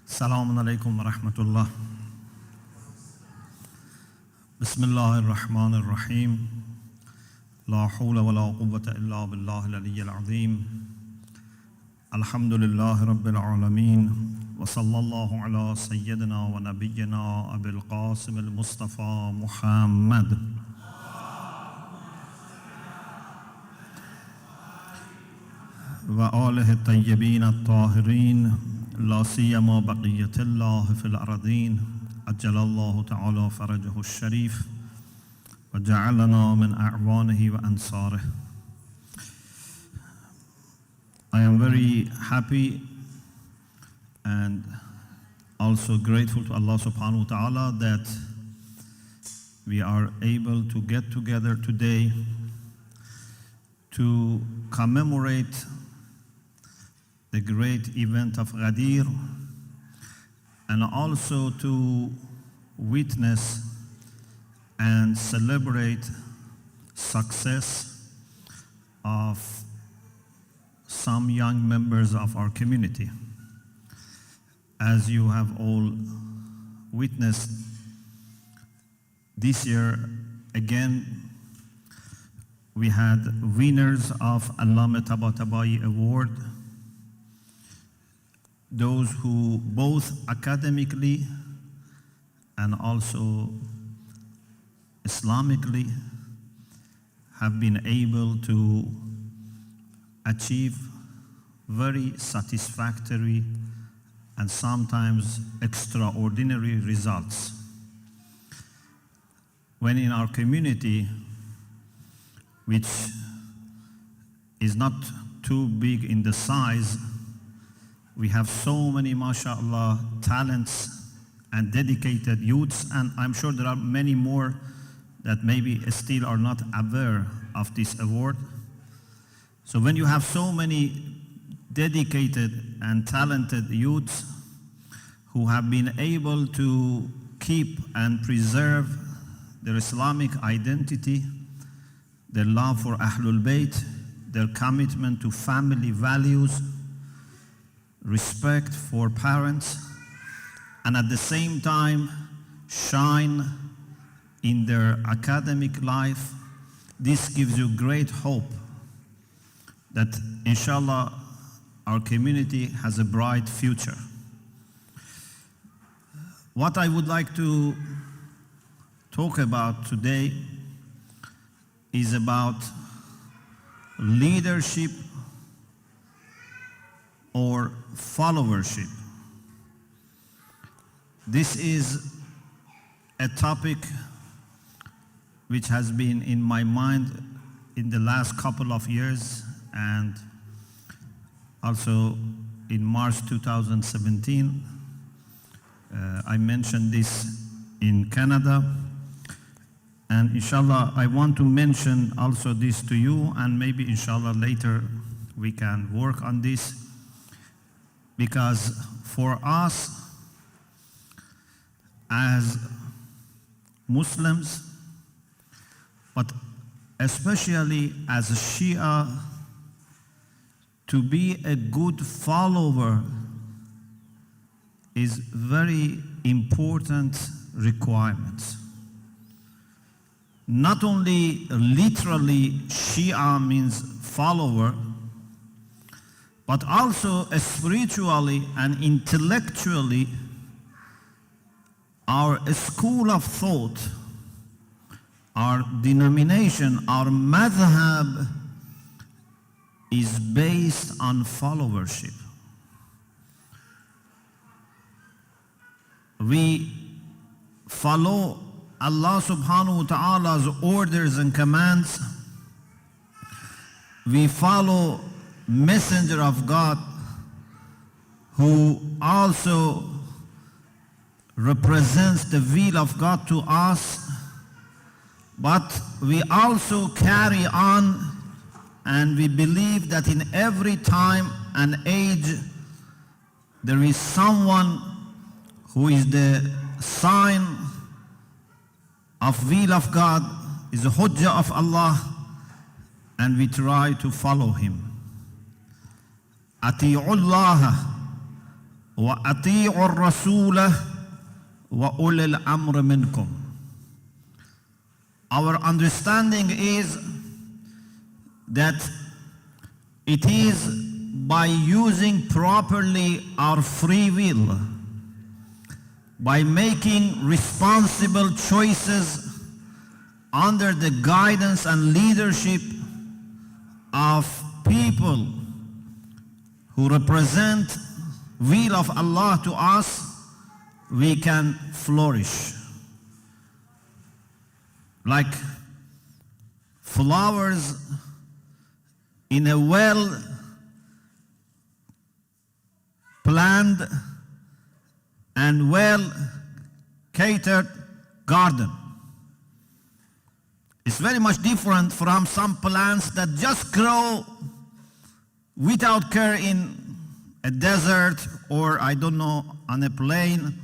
Assalamu alaikum wa rahmatullah. Bismillahir Rahmanir Rahim. La hawla wa la quwwata illa billahi al-aliyyil azim. Alhamdulillahi rabbil alameen. Wa sallallahu ala sayyidina wa nabiyyina Abil Qasim al-Mustafa Muhammad. Wa alihi at-tayyibin at-tahirin. لا سيما بقية الله في الأرضين أجل الله تعالى فرجه الشريف وجعلنا من أعوانه وأنصاره. I am very happy and also grateful to Allah subhanahu wa ta'ala that we are able to get together today to commemorate the great event of Ghadir, and also to witness and celebrate success of some young members of our community. As you have all witnessed, this year again we had winners of Allama Tabatabai Award, those who both academically and also Islamically have been able to achieve very satisfactory and sometimes extraordinary results. When in our community, which is not too big in the size, we have so many, mashallah, talents and dedicated youths, and I'm sure there are many more that maybe still are not aware of this award. So when you have so many dedicated and talented youths who have been able to keep and preserve their Islamic identity, their love for Ahlul Bayt, their commitment to family values, respect for parents, and at the same time shine in their academic life, this gives you great hope that inshallah our community has a bright future. What I would like to talk about today is about leadership or followership. This is a topic which has been in my mind in the last couple of years, and also in March 2017 I mentioned this in Canada, and inshallah I want to mention also this to you, and maybe inshallah later we can work on this. Because for us as Muslims, but especially as a Shia, to be a good follower is very important requirement. Not only literally Shia means follower, but also spiritually and intellectually, our school of thought, our denomination, our madhab is based on followership. We follow Allah subhanahu wa ta'ala's orders and commands. We follow Messenger of God, who also represents the will of God to us, but we also carry on, and we believe that in every time and age there is someone who is the sign of will of God, is the hujjah of Allah, and we try to follow him. Ati'ullaha وَأَطِيعُوا الرَّسُولَ وَأُولِي الْأَمْرِ مِنْكُمْ. Our understanding is that it is by using properly our free will, by making responsible choices under the guidance and leadership of people who represent will of Allah to us, we can flourish. Like flowers in a well-planned and well-catered garden. It's very much different from some plants that just grow without care in a desert or, I don't know, on a plain.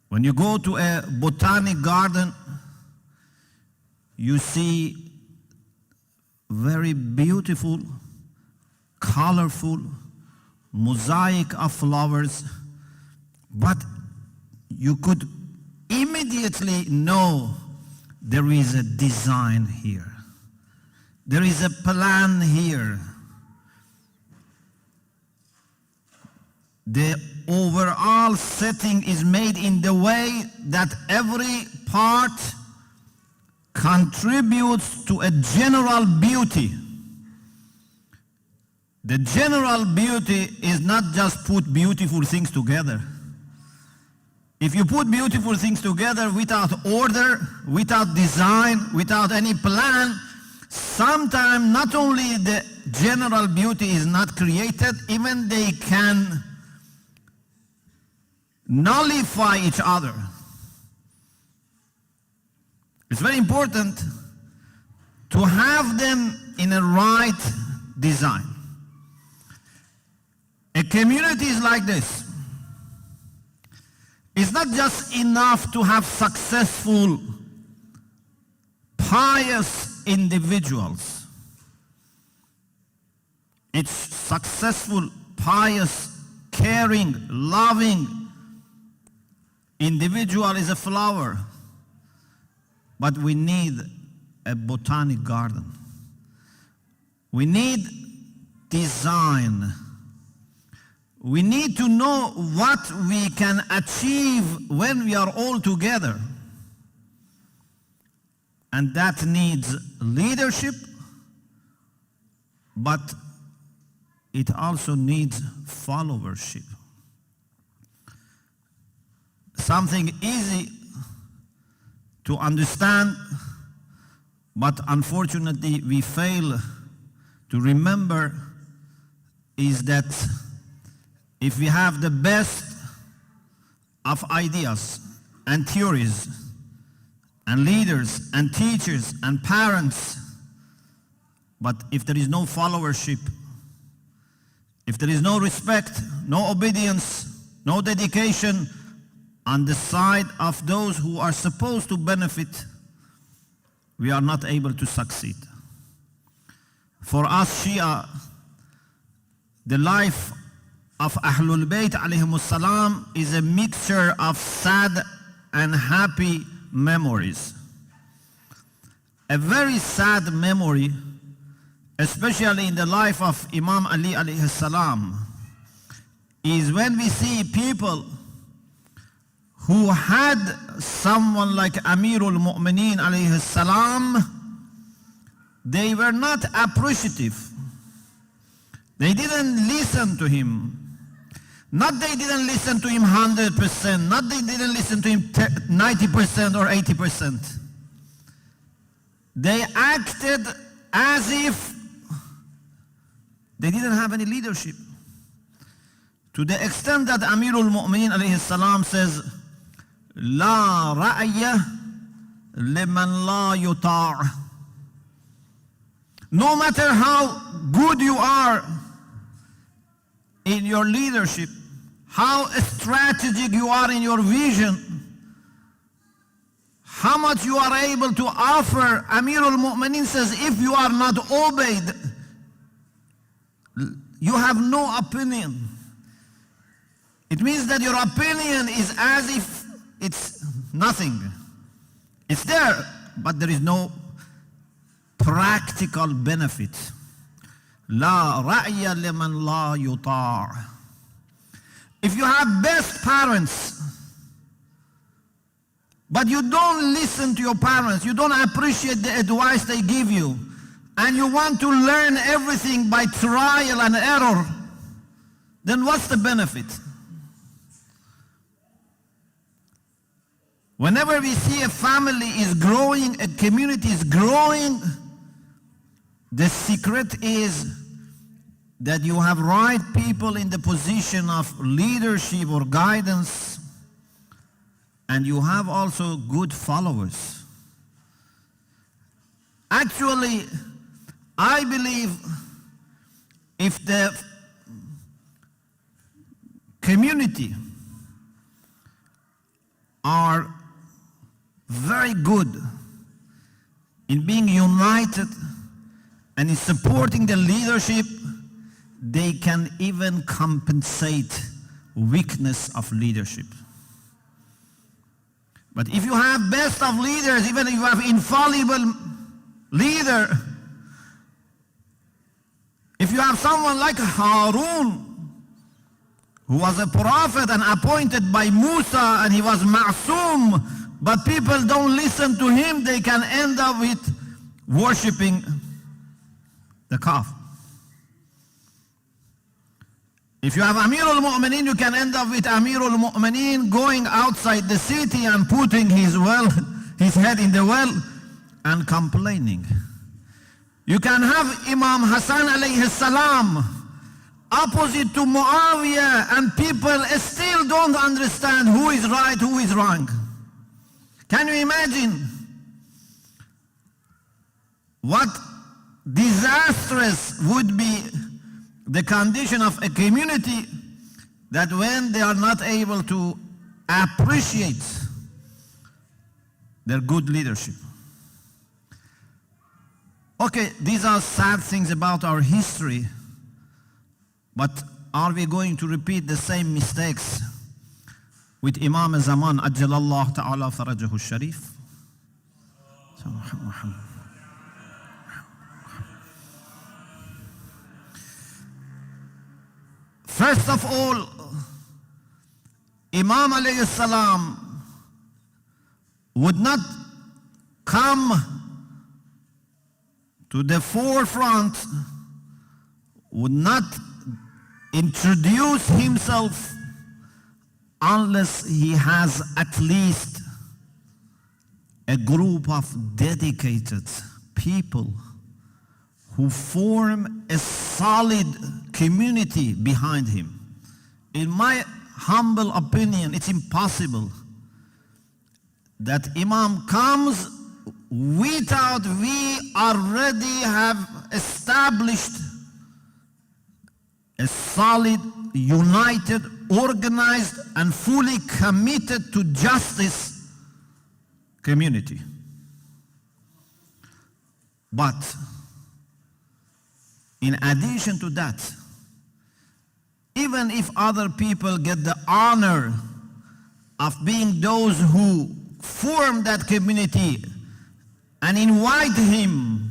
When you go to a botanic garden, you see very beautiful, colorful mosaic of flowers, but you could immediately know there is a design here. There is a plan here. The overall setting is made in the way that every part contributes to a general beauty. The general beauty is not just put beautiful things together. If you put beautiful things together without order, without design, without any plan, sometimes not only the general beauty is not created, even they can nullify each other. It's very important to have them in a right design. A community is like this. It's not just enough to have successful, pious individuals. It's successful, pious, caring, loving individual is a flower. But we need a botanic garden. We need design. We need to know what we can achieve when we are all together. And that needs leadership, but it also needs followership. Something easy to understand, but unfortunately we fail to remember, is that if we have the best of ideas and theories and leaders and teachers and parents, but if there is no followership, if there is no respect, no obedience, no dedication on the side of those who are supposed to benefit, we are not able to succeed. For us Shia, the life of Ahlul Bayt alayhimus salam is a mixture of sad and happy memories. A very sad memory, especially in the life of Imam Ali alayhi salam, is when we see people who had someone like Amirul Mu'mineen alayhi salam, they were not appreciative. They didn't listen to him. Not they didn't listen to him 100%, not they didn't listen to him 90% or 80%. They acted as if they didn't have any leadership. To the extent that Amirul Mu'mineen alayhi salam says, La ra'ya liman la yuta'. No matter how good you are in your leadership, how strategic you are in your vision, how much you are able to offer, Amirul Mu'mineen says, if you are not obeyed, you have no opinion. It means that your opinion is as if it's nothing. It's there, but there is no practical benefit. لا رأي لمن لا يطاع. If you have best parents, but you don't listen to your parents, you don't appreciate the advice they give you, and you want to learn everything by trial and error, then what's the benefit? Whenever we see a family is growing, a community is growing, the secret is that you have right people in the position of leadership or guidance, and you have also good followers. Actually, I believe if the community are very good in being united and in supporting the leadership, they can even compensate weakness of leadership. But if you have best of leaders, even if you have infallible leader, if you have someone like Harun, who was a prophet and appointed by Musa, and he was ma'soom, but people don't listen to him, they can end up with worshipping the calf. If you have Amir al-Mu'mineen, you can end up with Amir al-Mu'mineen going outside the city and putting his head in the well and complaining. You can have Imam Hassan alayhi salam opposite to Muawiyah, and people still don't understand who is right, who is wrong. Can you imagine what disastrous would be the condition of a community that when they are not able to appreciate their good leadership? Okay, these are sad things about our history, but are we going to repeat the same mistakes with Imam Zaman Ajjalallahu Ta'ala Farajahu Sharif? First of all, Imam alayhi salam would not come to the forefront, would not introduce himself unless he has at least a group of dedicated people who form a solid community behind him. In my humble opinion, it's impossible that Imam comes without we already have established a solid, united, organized, and fully committed to justice community. But in addition to that, even if other people get the honor of being those who form that community and invite him,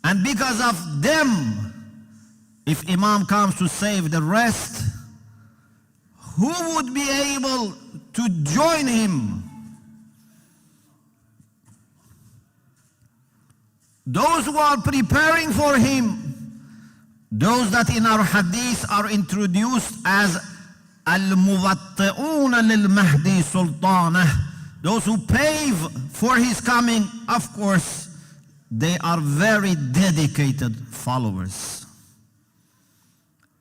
and because of them, if Imam comes to save the rest, who would be able to join him? Those who are preparing for him, those that in our hadith are introduced as al-muwatti'un lil-mahdi sultanah, those who pave for his coming, of course, they are very dedicated followers.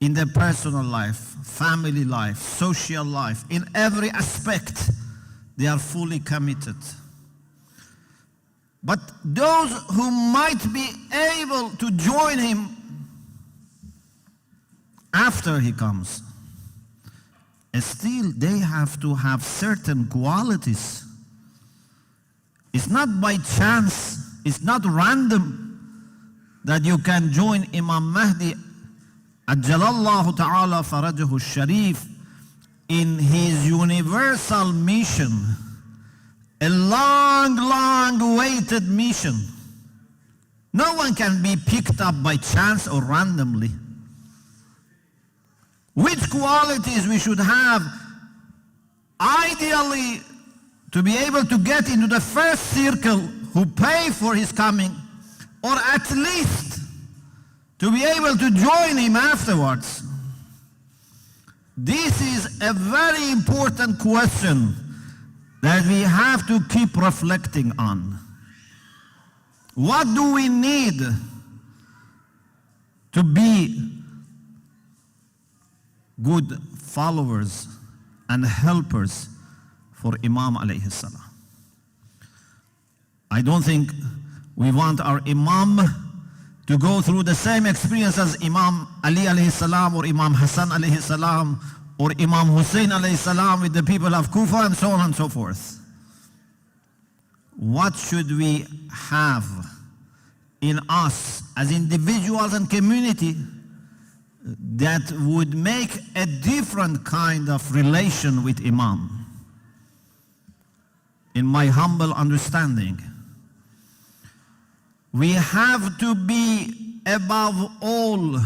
In their personal life, family life, social life, in every aspect, they are fully committed. But those who might be able to join him after he comes, still they have to have certain qualities. It's not by chance, it's not random that you can join Imam Mahdi Ajjalallahu Ta'ala Farajahu Sharif in his universal mission, a long, long-awaited mission. No one can be picked up by chance or randomly. Which qualities we should have, ideally, to be able to get into the first circle who pay for his coming, or at least to be able to join him afterwards? This is a very important question that we have to keep reflecting on. What do we need to be good followers and helpers for Imam alayhi salam? I don't think we want our Imam to go through the same experience as Imam Ali alayhi salam, or Imam Hassan alayhi salam, or Imam Hussein alayhi salam with the people of Kufa, and so on and so forth. What should we have in us as individuals and community that would make a different kind of relation with Imam? In my humble understanding, we have to be above all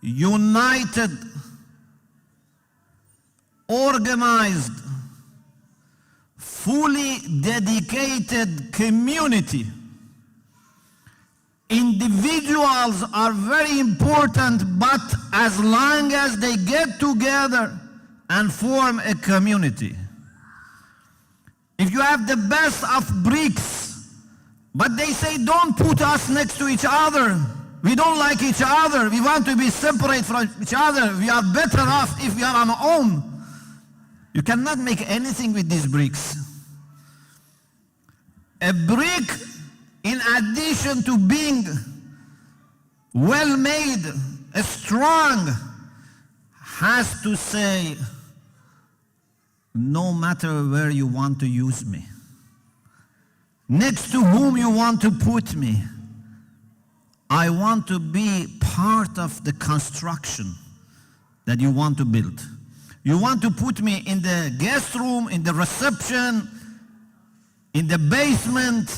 united, organized, fully dedicated community. Individuals are very important, but as long as they get together and form a community. If you have the best of bricks, but they say don't put us next to each other, we don't like each other, we want to be separate from each other, we are better off if we are on our own, you cannot make anything with these bricks. A brick, in addition to being well made, strong, has to say, no matter where you want to use me, next to whom you want to put me, I want to be part of the construction that you want to build. You want to put me in the guest room, in the reception, in the basement,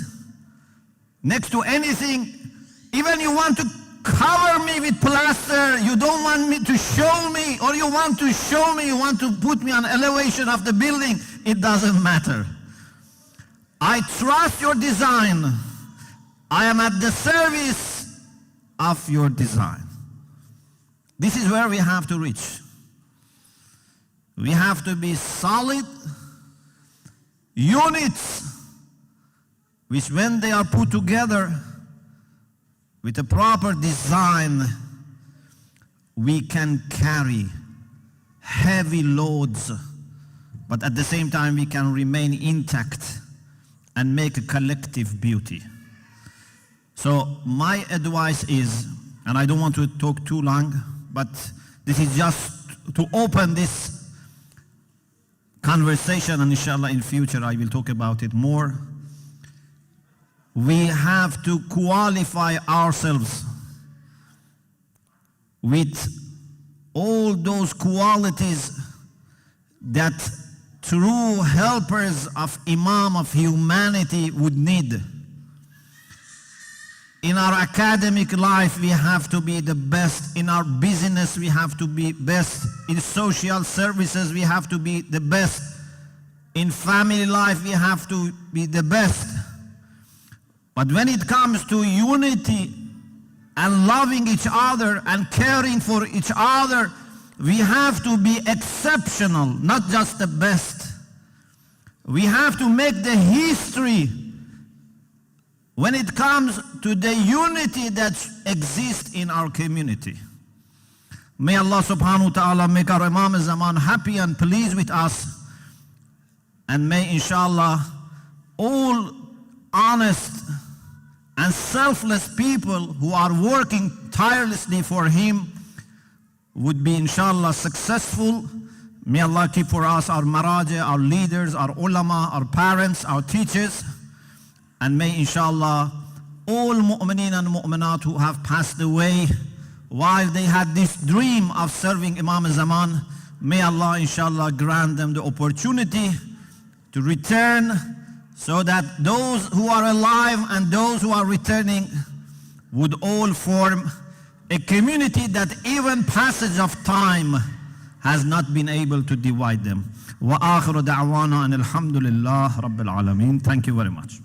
next to anything. Even you want to cover me with plaster, you don't want me to show me, or you want to show me, you want to put me on elevation of the building, it doesn't matter. I trust your design. I am at the service of your design. This is where we have to reach. We have to be solid units, which when they are put together with a proper design, we can carry heavy loads, but at the same time we can remain intact and make a collective beauty. So my advice is, and I don't want to talk too long, but this is just to open this conversation, and inshallah in future I will talk about it more. We have to qualify ourselves with all those qualities that true helpers of Imam of humanity would need. In our academic life, we have to be the best. In our business, we have to be best. In social services, we have to be the best. In family life, we have to be the best. But when it comes to unity and loving each other and caring for each other, we have to be exceptional, not just the best. We have to make the history when it comes to the unity that exists in our community. May Allah subhanahu wa ta'ala make our Imam al-Zaman happy and pleased with us. And may inshallah all honest and selfless people who are working tirelessly for him would be inshallah successful. May Allah keep for us our maraja, our leaders, our ulama, our parents, our teachers. And may inshallah all mu'mineen and mu'minat who have passed away while they had this dream of serving Imam Zaman, may Allah inshallah grant them the opportunity to return, so that those who are alive and those who are returning would all form a community that even passage of time has not been able to divide them. وآخر دعوانا أن الحمد لله رب العالمين. Thank you very much.